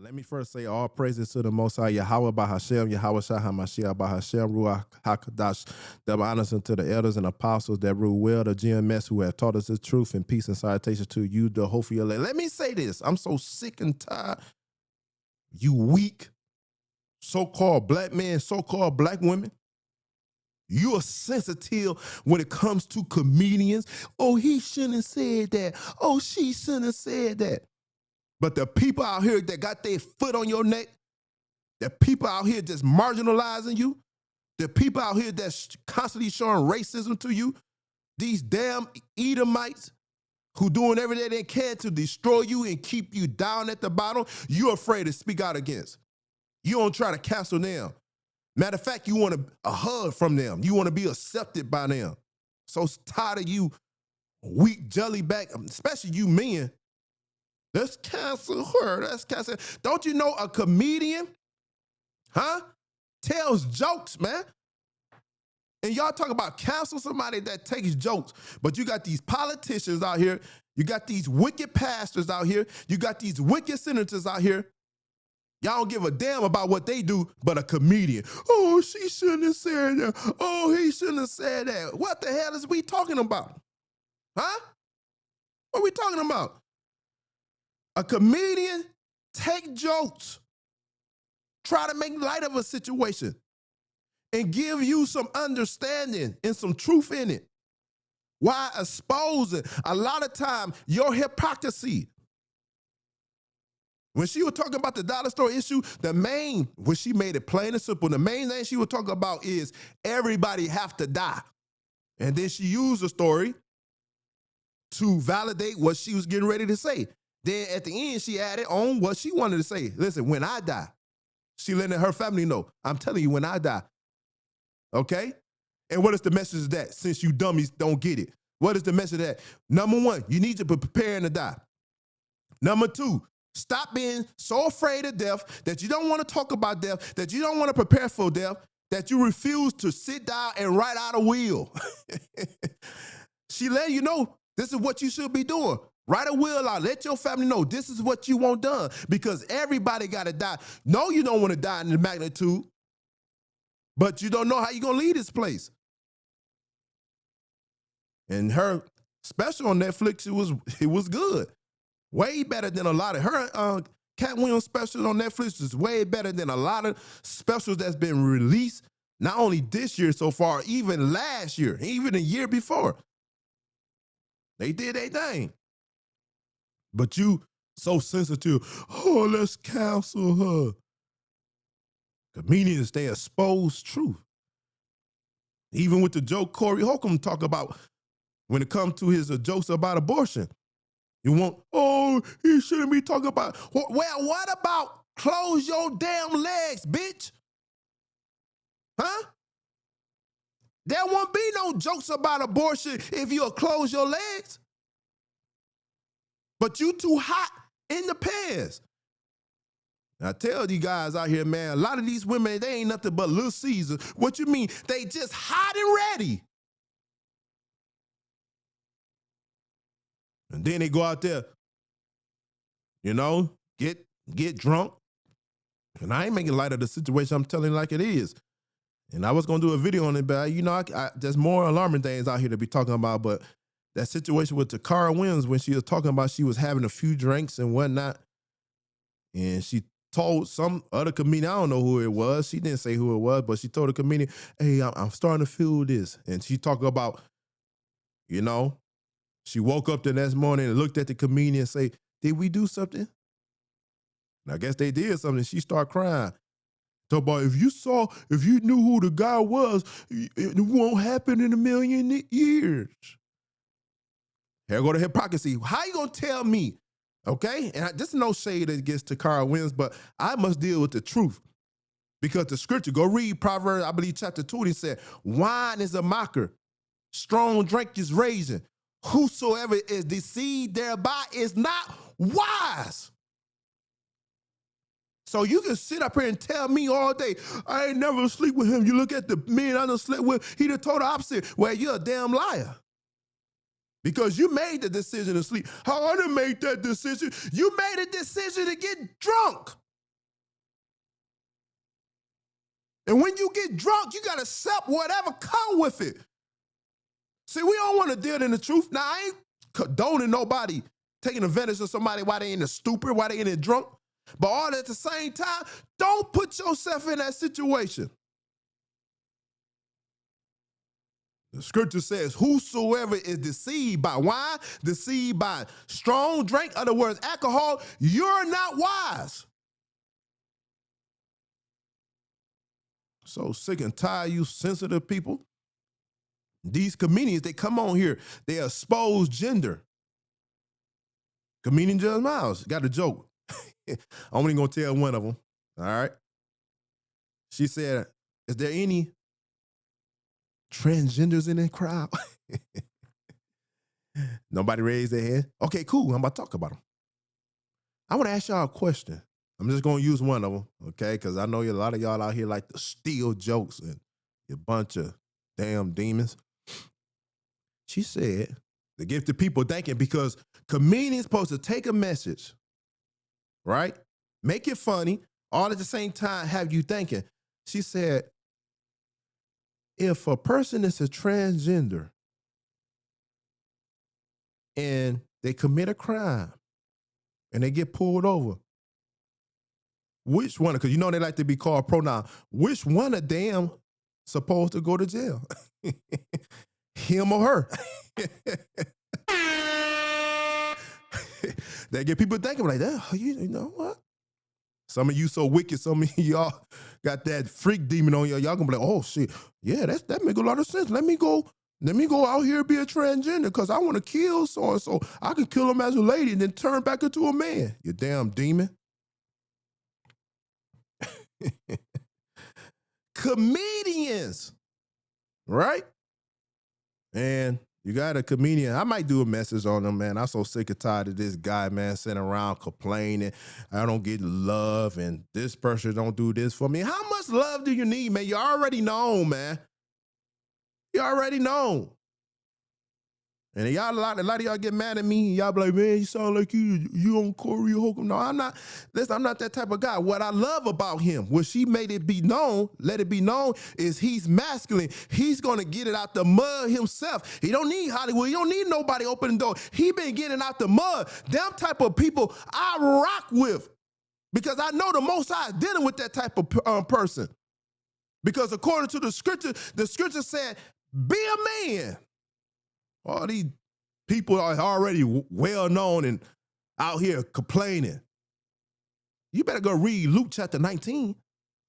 Let me first say all praises to the Most High Yahweh Bahashem, Yahweh Shah HaMashiach Bahashem, Ruach HaKadosh, double honors unto the elders and apostles that rule well, the GMS who have taught us the truth, and peace and salutation to you, the hope for your land. Let me say this. I'm so sick and tired, you weak, so-called black men, so-called black women. You are sensitive when it comes to comedians. Oh, he shouldn't have said that. Oh, she shouldn't have said that. But the people out here that got their foot on your neck, the people out here just marginalizing you, the people out here that's constantly showing racism to you, these damn Edomites who doing everything they can to destroy you and keep you down at the bottom, you're afraid to speak out against. You don't try to cancel them. Matter of fact, you want a hug from them. You want to be accepted by them. So tired of you weak jellyback, especially you men. Let's cancel her. Let's cancel. Don't you know a comedian, tells jokes, man? And y'all talk about cancel somebody that takes jokes, but you got these politicians out here. You got these wicked pastors out here. You got these wicked senators out here. Y'all don't give a damn about what they do, but a comedian. Oh, she shouldn't have said that. Oh, he shouldn't have said that. What the hell is we talking about? Huh? What are we talking about? A comedian take jokes, try to make light of a situation, and give you some understanding and some truth in it. Why exposing a lot of time your hypocrisy? When she was talking about the dollar store issue, when she made it plain and simple, the main thing she was talking about is everybody have to die. And then she used the story to validate what she was getting ready to say. Then at the end, she added on what she wanted to say. Listen, when I die, she letting her family know, I'm telling you when I die, okay? And what is the message of that, since you dummies don't get it? What is the message of that? Number one, you need to be preparing to die. Number two, stop being so afraid of death that you don't want to talk about death, that you don't want to prepare for death, that you refuse to sit down and write out a will. She let you know this is what you should be doing. Write a will out. Let your family know this is what you want done, because everybody got to die. No, you don't want to die in the magnitude, but you don't know how you're going to leave this place. And her special on Netflix, it was good. Way better than a lot of her Cat Williams specials on Netflix is way better than a lot of specials that's been released, not only this year so far, even last year, even the year before. They did their thing. But you so sensitive, oh, let's cancel her. Comedians, they expose truth. Even with the joke Corey Holcomb talk about when it comes to his jokes about abortion. You want, oh, he shouldn't be talking about, well, what about close your damn legs, bitch? Huh? There won't be no jokes about abortion if you'll close your legs. But you too hot in the pants. I tell you guys out here, man, a lot of these women, they ain't nothing but Little Caesar. What you mean? They just hot and ready. And then they go out there, get drunk. And I ain't making light of the situation. I'm telling you like it is. And I was going to do a video on it, but there's more alarming things out here to be talking about. But that situation with Takara Williams, when she was talking about she was having a few drinks and whatnot, and she told some other comedian, I don't know who it was, she didn't say who it was, but she told the comedian, hey, I'm starting to feel this. And she talked about, she woke up the next morning and looked at the comedian and say, did we do something? And I guess they did something. She started crying. Talk about if you knew who the guy was, it won't happen in a million years. Here go the hypocrisy. How you gonna tell me, okay? And this is no shade against Takara Williams, but I must deal with the truth. Because the scripture, go read Proverbs, I believe chapter 20 said, wine is a mocker, strong drink is raising. Whosoever is deceived thereby is not wise. So you can sit up here and tell me all day, I ain't never sleep with him. You look at the men I done slept with, he done told the opposite. Well, you're a damn liar. Because you made the decision to sleep. How I done made that decision? You made a decision to get drunk. And when you get drunk, you got to accept whatever come with it. See, we don't want to deal in the truth. Now, I ain't condoning nobody taking advantage of somebody while they in the stupor, while they in the drunk. But all at the same time, don't put yourself in that situation. The scripture says, whosoever is deceived by wine, deceived by strong drink, in other words, alcohol, you're not wise. So sick and tired, you sensitive people. These comedians, they come on here, they expose gender. Comedian Judge Miles got a joke. I'm only gonna tell one of them. All right. She said, is there any transgenders in that crowd? Nobody raised their hand. Okay, cool. I'm about to talk about them. I want to ask y'all a question. I'm just going to use one of them, okay? Because I know a lot of y'all out here like to steal jokes and a bunch of damn demons. She said, to get the people thinking, because comedians supposed to take a message, right? Make it funny, all at the same time have you thinking. She said, if a person is a transgender and they commit a crime and they get pulled over, which one, because you know they like to be called pronoun, which one of them supposed to go to jail? Him or her? They get people thinking like that. You know what? Some of you so wicked, some of y'all got that freak demon on y'all. Y'all gonna be like, oh shit, yeah, that make a lot of sense. Let me go out here and be a transgender because I want to kill so and so. I can kill him as a lady and then turn back into a man. You damn demon. Comedians, right? And you got a comedian. I might do a message on them, man. I'm so sick and tired of this guy, man, sitting around complaining. I don't get love, and this person don't do this for me. How much love do you need, man? You already know, man. You already know. And y'all, a lot of y'all get mad at me. Y'all be like, man, you sound like you on Corey Holcomb. No, I'm not. Listen, I'm not that type of guy. What I love about him, what she made it be known, let it be known, is he's masculine. He's going to get it out the mud himself. He don't need Hollywood. He don't need nobody opening the door. He been getting out the mud. Them type of people I rock with because I know the Most High is dealing with that type of person. Because according to the scripture said, be a man. All these people are already well known and out here complaining. You better go read Luke chapter 19.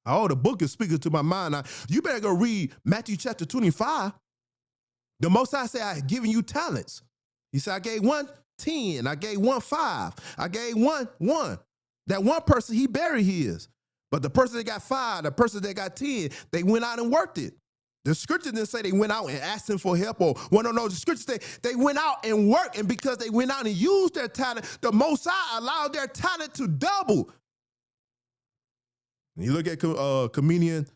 Oh, the book is speaking to my mind now. You better go read Matthew chapter 25. The Most High said, I have given you talents. He said, I gave one 10. I gave one 5. I gave one 1. That one person, he buried his. But the person that got 5, the person that got 10, they went out and worked it. The scripture didn't say they went out and asked him for help or, well, no, the scripture say they went out and worked, and because they went out and used their talent, the Most High allowed their talent to double. And you look at comedian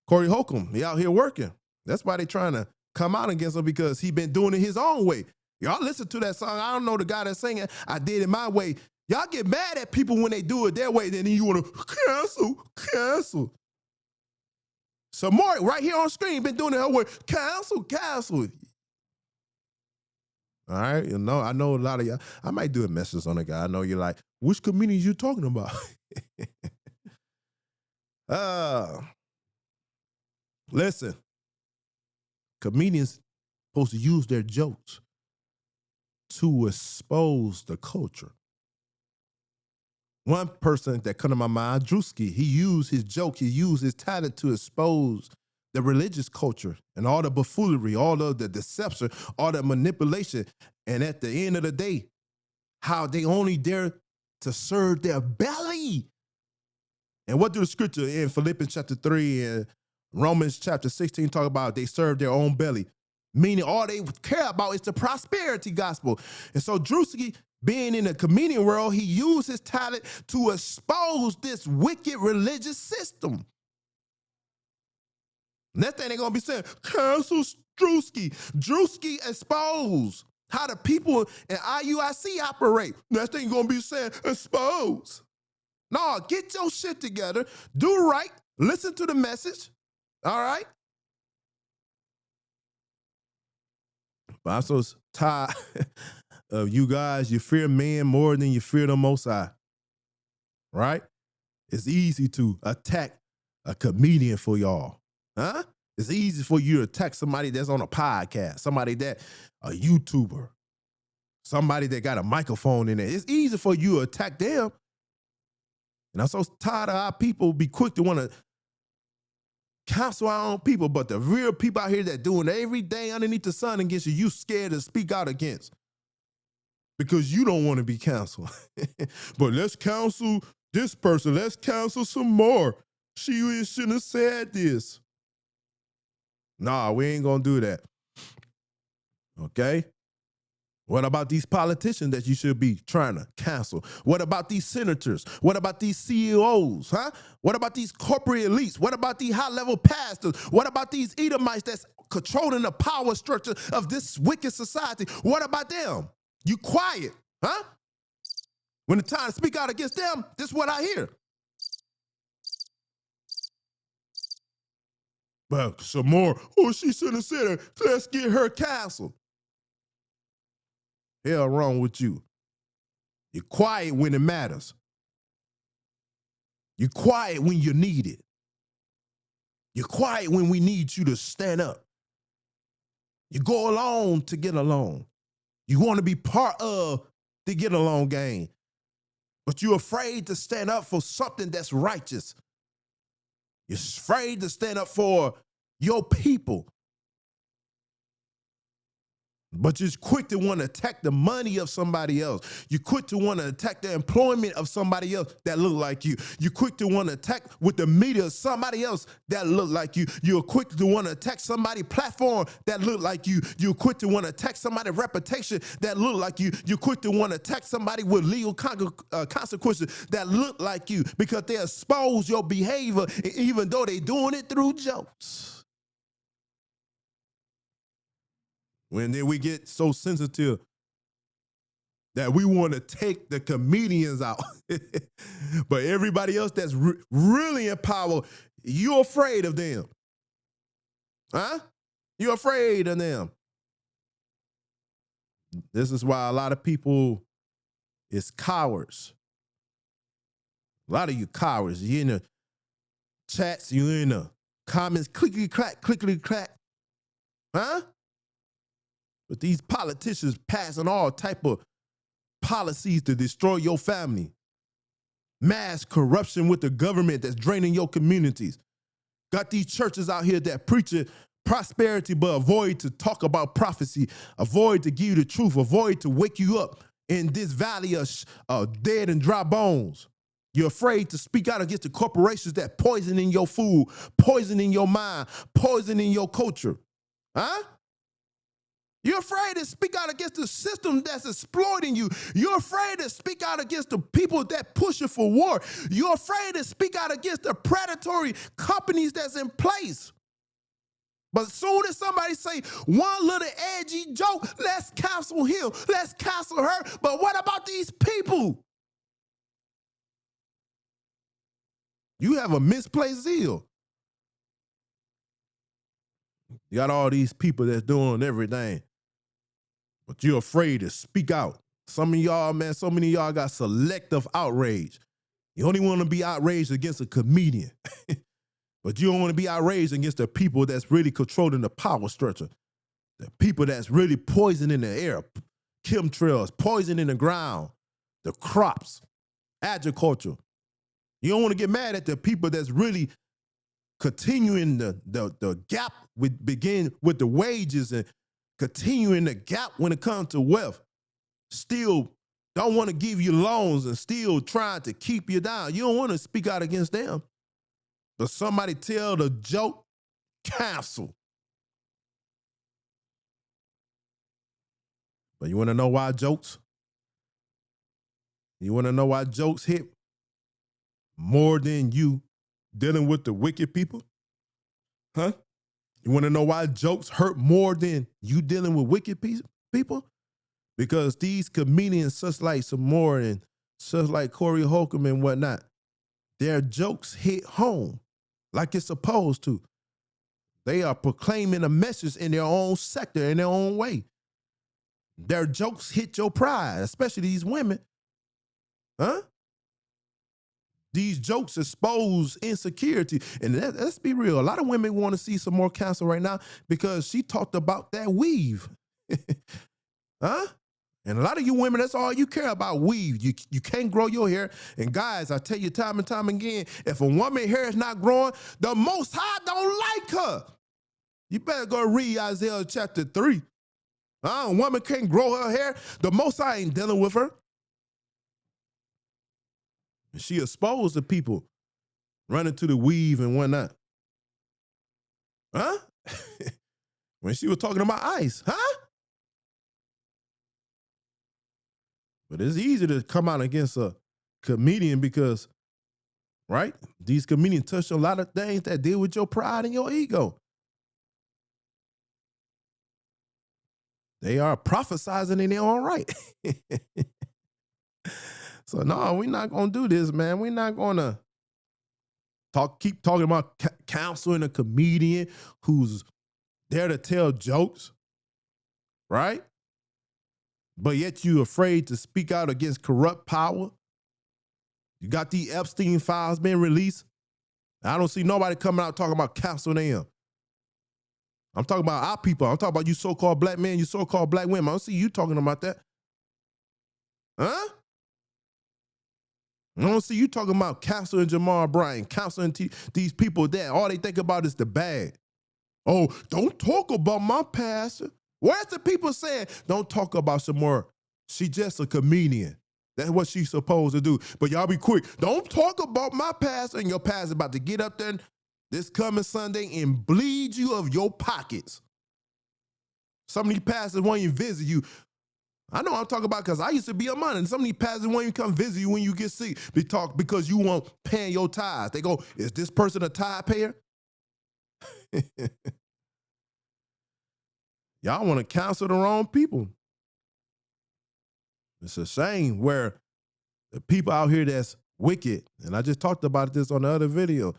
Corey Holcomb, he out here working. That's why they trying to come out against him because he been doing it his own way. Y'all listen to that song. I don't know the guy that's singing, I did it my way. Y'all get mad at people when they do it their way, then you want to cancel. Sommore, right here on screen, been doing it her way. Cancel. All right, you know, I know a lot of y'all. I might do a message on a guy. I know you're like, which comedians you talking about? Listen, comedians supposed to use their jokes to expose the culture. One person that come to my mind, Drewski, he used his joke, he used his talent to expose the religious culture and all the buffoonery, all of the deception, all the manipulation. And at the end of the day, how they only dare to serve their belly. And what do the scripture in Philippians chapter 3 and Romans chapter 16 talk about? They serve their own belly, meaning all they care about is the prosperity gospel. And so Drewski, being in the comedian world, he used his talent to expose this wicked religious system. Next thing they're going to be saying, cancel Drewski. Drewski expose how the people in IUIC operate. Next thing you're going to be saying, expose. No, get your shit together, do right, Listen to the message. All right. But I'm so tired of you guys. You fear men more than you fear the Most High. Right? It's easy to attack a comedian for y'all. Huh? It's easy for you to attack somebody that's on a podcast, somebody that a YouTuber, somebody that got a microphone in there. It's easy for you to attack them. And I'm so tired of our people be quick to want to counsel our own people, but the real people out here that doing every day underneath the sun against you, you scared to speak out against because you don't want to be counseled. But let's counsel this person. Let's counsel some more. She shouldn't have said this. Nah, we ain't gonna do that. Okay? What about these politicians that you should be trying to cancel? What about these senators? What about these CEOs? Huh? What about these corporate elites? What about these high-level pastors? What about these Edomites that's controlling the power structure of this wicked society? What about them? You quiet, huh? When it's time to speak out against them, this is what I hear. But some more, oh, she shouldn't have said it. Let's get her canceled. Hell wrong with you. You're quiet when it matters. You're quiet when you need it. You're quiet when we need you to stand up. You go along to get along. You want to be part of the get along game. But you're afraid to stand up for something that's righteous. You're afraid to stand up for your people. But you're quick to want to attack the money of somebody else. You're quick to want to attack the employment of somebody else that look like you. You're quick to want to attack with the media somebody else that look like you. You're quick to want to attack somebody's platform that look like you. You're quick to want to attack somebody's reputation that look like you. You're quick to want to attack somebody with legal consequences that look like you because they expose your behavior even though they're doing it through jokes. When then we get so sensitive that we want to take the comedians out. But everybody else that's really in power, you're afraid of them. Huh? You're afraid of them. This is why a lot of people is cowards. A lot of you cowards. You're in the chats, you're in the comments, clickety clack. Huh? But these politicians passing all type of policies to destroy your family. Mass corruption with the government that's draining your communities. Got these churches out here that preaching prosperity but avoid to talk about prophecy, avoid to give you the truth, avoid to wake you up in this valley of dead and dry bones. You're afraid to speak out against the corporations that poisoning your food, poisoning your mind, poisoning your culture. Huh? You're afraid to speak out against the system that's exploiting you. You're afraid to speak out against the people that push you for war. You're afraid to speak out against the predatory companies that's in place. But as soon as somebody say one little edgy joke, let's cancel him, let's cancel her. But what about these people? You have a misplaced zeal. You got all these people that's doing everything. But you're afraid to speak out. Some of y'all, man, so many of y'all got selective outrage. You only want to be outraged against a comedian. But you don't want to be outraged against the people that's really controlling the power structure. The people that's really poisoning the air, chemtrails, poisoning the ground, the crops, agriculture. You don't want to get mad at the people that's really continuing the gap begin with the wages and continuing the gap when it comes to wealth, still don't want to give you loans and still trying to keep you down. You don't want to speak out against them. But somebody tell the joke, cancel. But you want to know why jokes? You want to know why jokes hit more than you dealing with the wicked people? Huh? You want to know why jokes hurt more than you dealing with wicked people? Because these comedians, such like Sommore and such like Corey Holcomb and whatnot, their jokes hit home. like it's supposed to. They are proclaiming a message in their own sector, in their own way. Their jokes hit your pride, especially these women. Huh? These jokes expose insecurity. And let's be real. A lot of women want to see some more counsel right now because she talked about that weave. Huh? And a lot of you women, that's all you care about, weave. You can't grow your hair. And guys, I tell you time and time again, if a woman's hair is not growing, the Most High don't like her. You better go read Isaiah chapter 3. A woman can't grow her hair. The Most High ain't dealing with her. And she exposed to people running to the weave and whatnot. Huh? When she was talking about ice, huh? But it's easy to come out against a comedian because, right? These comedians touch a lot of things that deal with your pride and your ego. They are prophesizing in their own right. So no, we're not gonna do this, man. We're not gonna keep talking about counseling a comedian who's there to tell jokes, right? But yet you afraid to speak out against corrupt power. You got the Epstein files being released. I don't see nobody coming out talking about counseling them. I'm talking about our people. I'm talking about you so-called black men, you so-called black women. I don't see you talking about that. Huh? I don't see you talking about counseling Jamar Bryan, counseling these people that all they think about is the bad. Oh, don't talk about my pastor. Where's the people saying, don't talk about Sommore? She just a comedian. That's what she's supposed to do. But y'all be quick. Don't talk about my pastor, and your pastor about to get up there this coming Sunday and bleed you of your pockets. Some of these pastors won't even visit you. I know what I'm talking about because I used to be a money, and some of these pastors won't even come visit you when you get sick. They talk because you won't pay your tithes. They go, is this person a tithe payer? Y'all want to counsel the wrong people. It's a shame where the people out here that's wicked, and I just talked about this on the other video.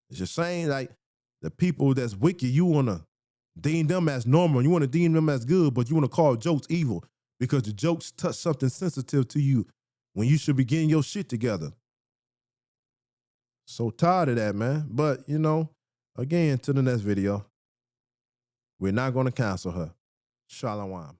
It's a shame like the people that's wicked, you want to deem them as normal. You want to deem them as good, but you want to call jokes evil because the jokes touch something sensitive to you when you should be getting your shit together. So tired of that, man. But, again, to the next video. We're not going to cancel her. Shalom.